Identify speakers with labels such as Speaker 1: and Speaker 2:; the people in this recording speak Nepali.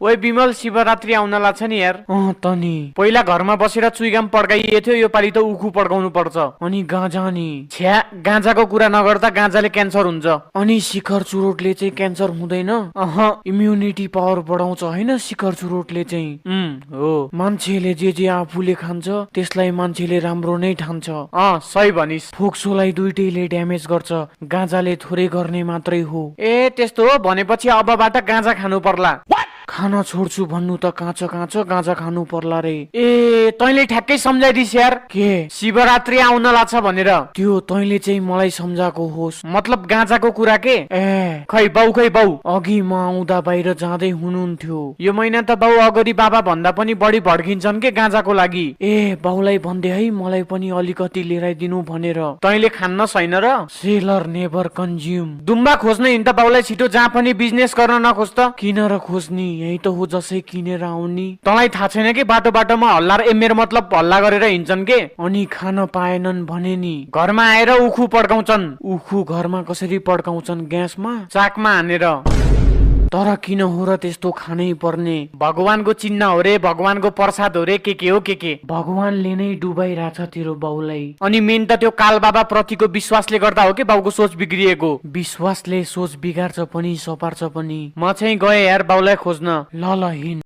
Speaker 1: ओइ विमल शिवरात्रि आउन लाग्छ नि यार। तनी पहिला घरमा बसेर चुइगाम पड्काइए थियो, यो पालि त उखु पड्काउनु पर्छ। अनि गाँजा नि छ्या गाँजाको कुरा नगर्दा गाँजाले क्यान्सर हुन्छ। अनि शिखर चुरोटले चाहिँ क्यान्सर हुँदैन। इम्युनिटी पावर बढाउँछ हैन शिखर चुरोटले चाहिँ। हो मान्छेले जे आफूले खान्छ त्यसलाई मान्छेले राम्रो नै ठान्छ। सही भनिस्। फोक्सोलाई दुइटैले ड्यामेज गर्छ, गाँजाले थोरै गर्ने मात्रै हो। ए त्यस्तो हो भनेपछि अबबाट गाँजा खानु पर्ला। खाना छोड्छु भन्नु त काँचो काँचो गाँजा खानु पर्ला रे। ए तैँले ठ्याक्कै सम्झाइदिस यार। के शिवरात्रि आउन लाग्छ भनेर? त्यो तैँले चाहिँ मलाई सम्झाएको होस्, मतलब गाँजाको कुरा के? ए खै बाउ अघि म आउँदा बाहिर जाँदै हुनुहुन्थ्यो। यो महिना त बाउ अगाडि बाबा भन्दा पनि बढी भड्किन्छन् के गाँजाको लागि। ए बाउलाई भन्दे है मलाई पनि अलिकति लिएर भनेर। तैँले खान्न छैन र? Seller never consume. दुम्बा खोज्न हिँड्दा बाउलाई छिटो जहाँ पनि बिजनेस गर्न नखोज त। किन र खोज्नी, यही त हो जसै किनेर आउनी। तँलाई थाहा छैन कि बाटो बाटोमा हल्ला र मेरो मतलब हल्ला गरेर हिँड्छन् के। अनि खान पाएनन् भने नि घरमा आएर उखु पड्काउँछन्। उखु घरमा कसरी पड्काउँछन्? ग्यासमा चाकमा हानेर। तर किन हो र त्यस्तो खानै पर्ने? भगवानको चिन्ह हो रे, भगवानको प्रसाद हो रे, के हो के भगवानले नै डुबाइरहेछ तेरो बाउलाई। अनि मेन त त्यो काल बाबा प्रतिको विश्वासले गर्दा हो कि बाउको सोच बिग्रिएको। विश्वासले सोच बिगार्छ पनि सपार्छ पनि। म चाहिँ गएँ यार बाउलाई खोज्न। ल हिँड।